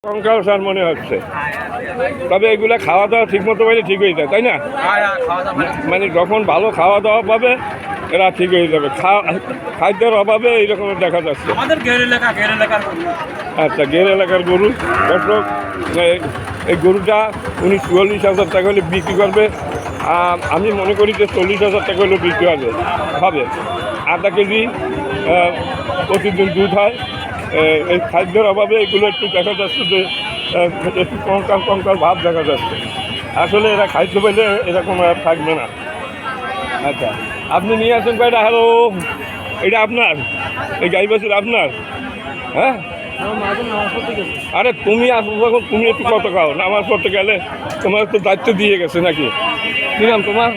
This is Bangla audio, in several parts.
কঙ্কাল সার মনে হচ্ছে, তবে এগুলা খাওয়া দাওয়া ঠিক মতো পাইলে ঠিক হয়ে যায়, তাই না? মানে যখন ভালো খাওয়া দাওয়া পাবে এরা ঠিক হয়ে যাবে। খাদ্যের অভাবে এইরকমের দেখা যাচ্ছে। আচ্ছা, গের এলাকার গরু দর্শক, এই গরুটা 40,000 টাকা হলে বিক্রি করবে। আমি মনে করি যে 40,000 টাকা হলেও বিক্রি হবে। আধা কেজি প্রতিদিন দুধ হয়। এই খাদ্যের অভাবে এগুলো একটু দেখা যাচ্ছে যে একটু কঙ্কাল ভাব দেখা যাচ্ছে। আসলে এরা খাদ্য পেলে এরকম আর থাকবে না। আচ্ছা, আপনি নিয়ে আসেন কয়টা? হ্যালো, এটা আপনার? এই গাই বাছুর আপনার? হ্যাঁ, আরে তুমি আসো যখন, তুমি একটু কত খাও, নামাজ পড়তে গেলে তোমার তো দায়িত্ব দিয়ে গেছে নাকি? কি নাম তোমার?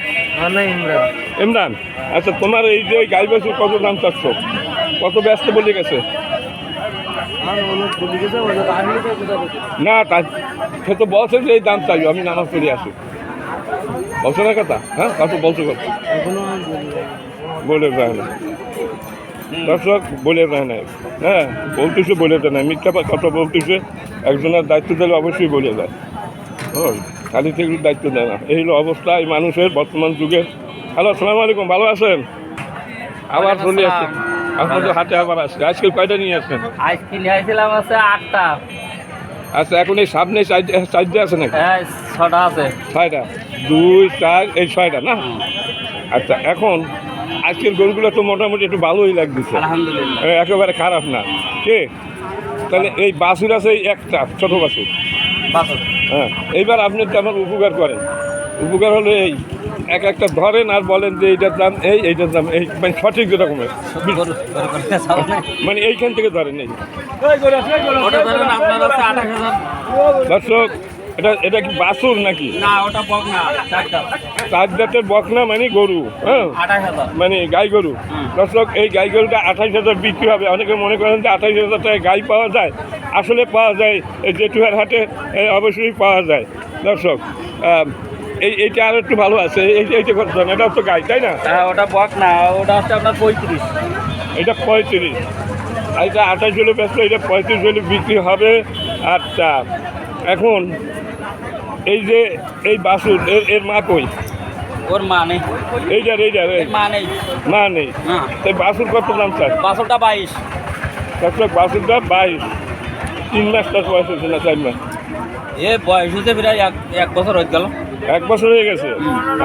ইমরান। আচ্ছা, তোমার এই যে গাই বাছুর কত দাম চাচ্ছ? কত ব্যস্ত বলে গেছে? না, সে তো বলছে যে এই দাম চাই, আমি নামাজ পড়ে আসি। বলছো না কথা? হ্যাঁ, কত বলছো? কত বলে যায় না দর্শক, বলে যায় না। হ্যাঁ, বলতেছে বলে যায় না, মিথ্যা কথা বলতেছে। একজনের দায়িত্ব দিলে অবশ্যই বলে যায়। খালি থেকে দায়িত্ব দেয় না। এই হলো অবস্থা এই মানুষের বর্তমান যুগে। হ্যালো, আসসালামু আলাইকুম, ভালো আছেন? আবার চলে আসছেন আপনাদের হাটে, আবার আসছে। আজকে কয়টা নিয়ে আসছেন? আজকে নিয়ে আসছিলাম আছে 8টা। আচ্ছা, এখন এই সামনে চারটে আছে নাকি? হ্যাঁ, 6টা আছে। 6টা, 2, 4, এই 6টা না? আচ্ছা, এখন আজকের গরুগুলো তো মোটামুটি একটু ভালোই লাগতেছে, আলহামদুলিল্লাহ, একেবারে খারাপ না। কে তাহলে এই বাছুর আছে একটা ছোট বাছুর? হ্যাঁ, এইবার আপনি তো আমার উপকার করেন। উপকার হলো এই একটা ধরেন আর বলেন যে এইটার দাম এইটার দাম এই, মানে সঠিক রকমের, মানে এইখান থেকে ধরেন। এই দর্শক, এটা কি বাছুর নাকি? চার জাতের বকনা, মানে গরু। হ্যাঁ, মানে গাই গরু। দর্শক, এই গাই গরুটা 28,000 বিক্রি হবে। অনেকে মনে করেন যে 28,000 টাকায় গাই পাওয়া যায়। আসলে পাওয়া যায়, এই জেঠুয়ার হাটে অবশ্যই পাওয়া যায়। দর্শক, এইটা আর একটু ভালো আছে। এইটা কত দাম? এটা তো গাই, তাই না? হ্যাঁ, ওটা বকনা, ওটা হচ্ছে আপনার 35। এটা 35, আর এটা 28 হলে ব্যস্ত, এটা 35 হলে বিক্রি হবে। আচ্ছা, এখন এই যে এই বাছুর, এর মা কই? ওর মা নেই। এইটার মা নেই। মা নেই। তাই বাছুর কত দাম চাই? বাছুরটা 22। বাছুরটা 22। 3 মাস তার বয়স হয়েছে না 4 মাস? বয়স হচ্ছে প্রায় 1 বছর হয়ে গেল। 1 বছর হয়ে গেছে।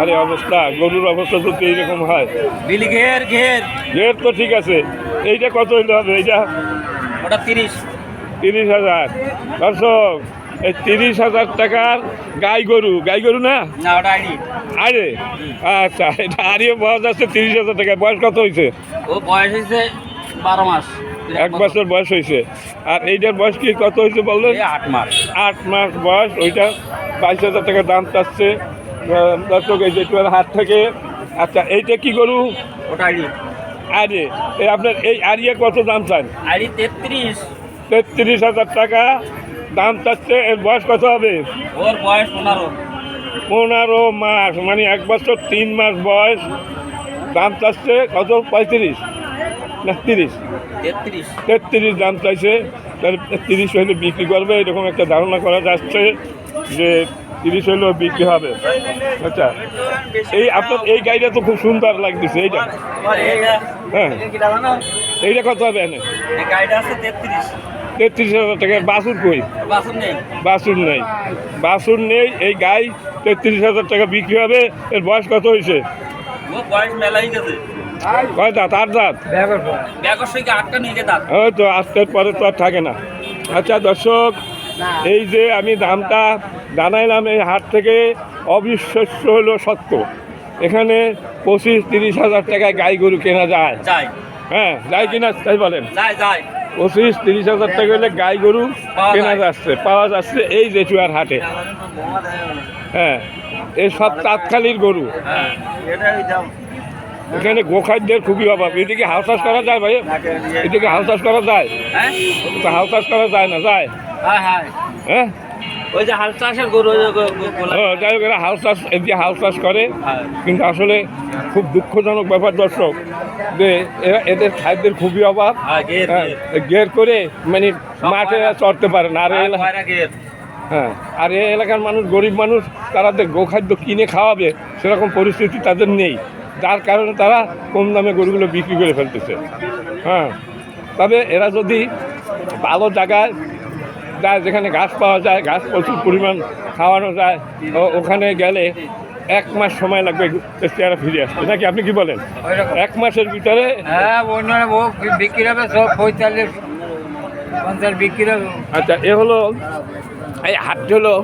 আরে অবস্থা, গরুর অবস্থা যদি এইরকম হয়। বিলি ঘের তো ঠিক আছে। এইটা কত হইলে হবে? এইটা ওটা 30। 30,000। দর্শক, এই 30,000 টাকার গাই গরু না? ওটা আইডি। আরে আচ্ছা, এটা আরিও পাওয়া যাচ্ছে 30,000 টাকায়। বয়স কত হয়েছে? ও বয়স হয়েছে 12 মাস। 1 বছর বয়স হয়েছে। আর এইটার বয়স কি কত হয়েছে বললেন? 8 মাস। 8 মাস বয়স। ওইটা 22,000 টাকা দাম চাচ্ছে দর্শক, এই যে হাট থেকে। আচ্ছা, এইটা কি গরু? ওটা আইডি। আরে আপনার এই আরিয়া কত দাম চান? আইডি 33। 33,000 টাকা দাম চাচ্ছে। এর বয়স কত হবে? ওর বয়স 15 মাস, মানে 1 বছর 3 মাস বয়স। দাম চাচ্ছে কত? 35 না 30? 33 দাম চাইছে। তাহলে 30 হইলে বিক্রি করবে, এরকম একটা ধারণা করা যাচ্ছে যে 30 হইলেও বিক্রি হবে। আচ্ছা, এই আপনার এই গাড়িটা তো খুব সুন্দর লাগতেছে। এইটা হ্যাঁ, এইটা কত হবে? এনে 33,000 টাকা। বাছুর কই? বাছুর নেই। এই গাই 33,000 টাকা বিক্রি হবে। এর বয়স কত হয়েছে? কয় দাঁত? 8 দাঁত। ওই তো, আজকের পরে তো আর থাকে না। আচ্ছা দর্শক, এই যে আমি দামটা জানাইলাম এই হাট থেকে, অবিশ্বাস্য হলো সত্য। এখানে 25-30,000 টাকায় গাই গরু কেনা যায়। হ্যাঁ, যায় কিনা তাই বলেন? 25-30,000 টাকা হলে গাই গরু কেনা যাচ্ছে, পাওয়া যাচ্ছে এই জেঠুয়ার হাটে। হ্যাঁ, এই সব তাৎকালির গরু। এখানে গোখাদ্যের খুবই অভাব। এদিকে হাল চাষ করা যায় ভাই? এদিকে হাল চাষ করা যায়? হাল চাষ করা যায় না? যায়? হ্যাঁ, ওই যে হাল চাষের গরু ওই যে ও, যাই হোক এরা হাল চাষ এদিকে হাল চাষ করে, হ্যাঁ। কিন্তু আসলে খুব দুঃখজনক ব্যাপার দর্শক যে এদের খাদ্যের খুবই অভাব। হ্যাঁ, ঘের, হ্যাঁ, ঘের করে মানে মাঠে চড়তে পারে না। আর এই এলাকা, কয়রা ঘের। হ্যাঁ, আর এই এলাকার মানুষ গরিব মানুষ, তারা গোখাদ্য কিনে খাওয়াবে সেরকম পরিস্থিতি তাদের নেই, যার কারণে তারা কম দামে গরুগুলো বিক্রি করে ফেলতেছে। হ্যাঁ, তবে এরা যদি ভালো জায়গায় যায়, যেখানে ঘাস পাওয়া যায়, ঘাস প্রচুর পরিমাণ খাওয়ানো যায়, ওখানে গেলে 1 মাস সময় লাগবে চেহারা ফিরে আসতে, নাকি আপনি কি বলেন? 1 মাসের ভিতরে? হ্যাঁ, অন্যান্য ও বিক্রি হবে সব 45-50 বিক্রি হবে। আচ্ছা, এ হলো এই হাটটি হলো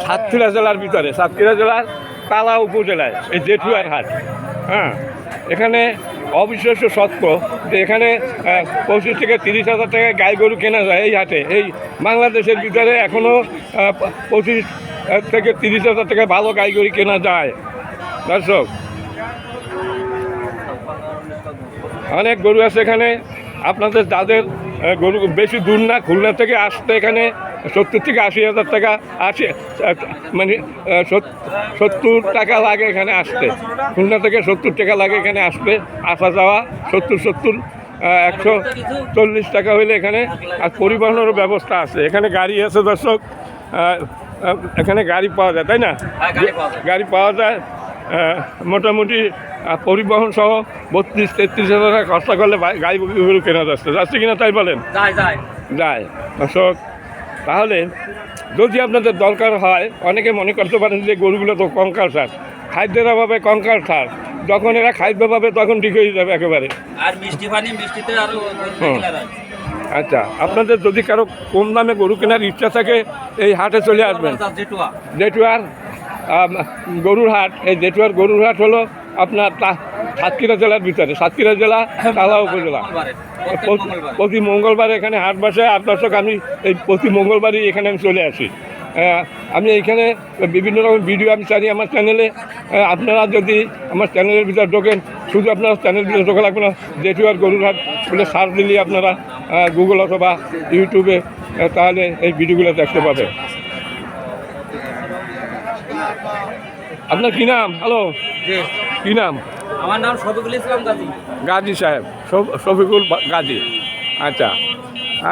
সাতক্ষীরা জেলার ভিতরে, সাতক্ষীরা জেলার তালা উপজেলায় এই জেঠুয়ার হাট। হ্যাঁ, এখানে অবিশ্বাস্য সত্য যে এখানে 25 থেকে 30 হাজার টাকায় গাই গরু কেনা যায় এই হাটে। এই বাংলাদেশের ভিতরে এখনও 25 থেকে 30 হাজার টাকায় ভালো গাই গরু কেনা যায় দর্শক। অনেক গরু আছে এখানে। আপনাদের যাদের গরু বেশি দূর না, খুলনা থেকে আসতে এখানে 70 থেকে 80 হাজার টাকা, মানে 70 টাকা লাগে এখানে আসতে। খুলনা থেকে 70 টাকা লাগে এখানে আসতে, আসা যাওয়া 140 টাকা হইলে এখানে। আর পরিবহনেরও ব্যবস্থা আছে, এখানে গাড়ি আছে দর্শক। এখানে গাড়ি পাওয়া যায়, তাই না? হ্যাঁ, গাড়ি পাওয়া যায়। মোটামুটি পরিবহন সহ 32-33 হাজার টাকা খরচা করলে গাড়ি গরু কেনা যাচ্ছে কিনা তাই বলেন? যায় দর্শক। তাহলে যদি আপনাদের দরকার হয়, অনেকে মনে করতে পারেন যে গরুগুলো তো কঙ্কাল সার, খাদ্যের অভাবে কঙ্কাল সার, যখন এরা খাদ্য পাবে তখন ঠিক হয়ে যাবে একেবারে। আর মিষ্টি পানি, মিষ্টিতে আরো আচ্ছা, আপনাদের যদি কারো কম দামে গরু কেনার ইচ্ছা থাকে এই হাটে চলে আসবেন। জেঠুয়ার গরুর হাট। এই জেঠুয়ার গরুর হাট হলো আপনার সাতক্ষীরা জেলার ভিতরে, সাতক্ষীরা জেলা তালা উপজেলা। প্রতি মঙ্গলবার এখানে হাট বসে। আর দর্শক, আমি এই প্রতি মঙ্গলবারই এখানে আমি চলে আসি। আমি এইখানে বিভিন্ন রকম ভিডিও আমি চাই আমার চ্যানেলে। আপনারা যদি আমার চ্যানেলের ভিতরে ঢোকেন, শুধু আপনারা চ্যানেল ভিতরে ঢোকা লাগবে না, জেঠুয়ার গরুর হাট বলে সার্চ দিলে আপনারা গুগল অথবা ইউটিউবে তাহলে এই ভিডিওগুলো দেখতে পাবেন। আপনার কী নাম? হ্যালো, কী নাম? আমার নাম শফিকুল ইসলাম গাজী। গাজী সাহেব, শফিকুল গাজী। আচ্ছা,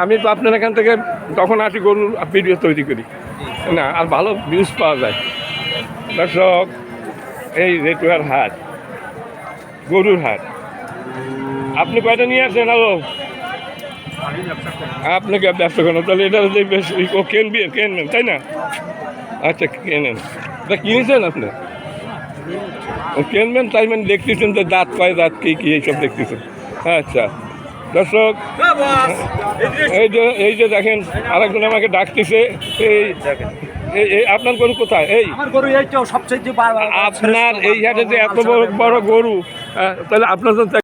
আমি তো আপনার এখান থেকে তখন আসি গরুর ভিডিও তৈরি করি না, আর ভালো ভিউজ পাওয়া যায় দর্শক। এই জেঠুয়ার হাট, গরুর হাট। আপনি কয়টা নিয়ে আসেন? হ্যালো, আপনাকে ব্যস্ত কেন? তাহলে এটা যে বেশ ও কিনবেন তাই না? আচ্ছা, কেনেন। এটা কিনেছেন আপনি? কিনবেন তাই মানে দেখতেছেন যে দাঁত কয়, দাঁত কী এইসব দেখতেছেন। আচ্ছা দর্শক, এই যে দেখেন আরেকজন আমাকে ডাকতেছে। এই আপনার গরু কোথায়? এই সবচেয়ে আপনার এই হাটে যে এত বড় বড় গরু, তাহলে আপনার তো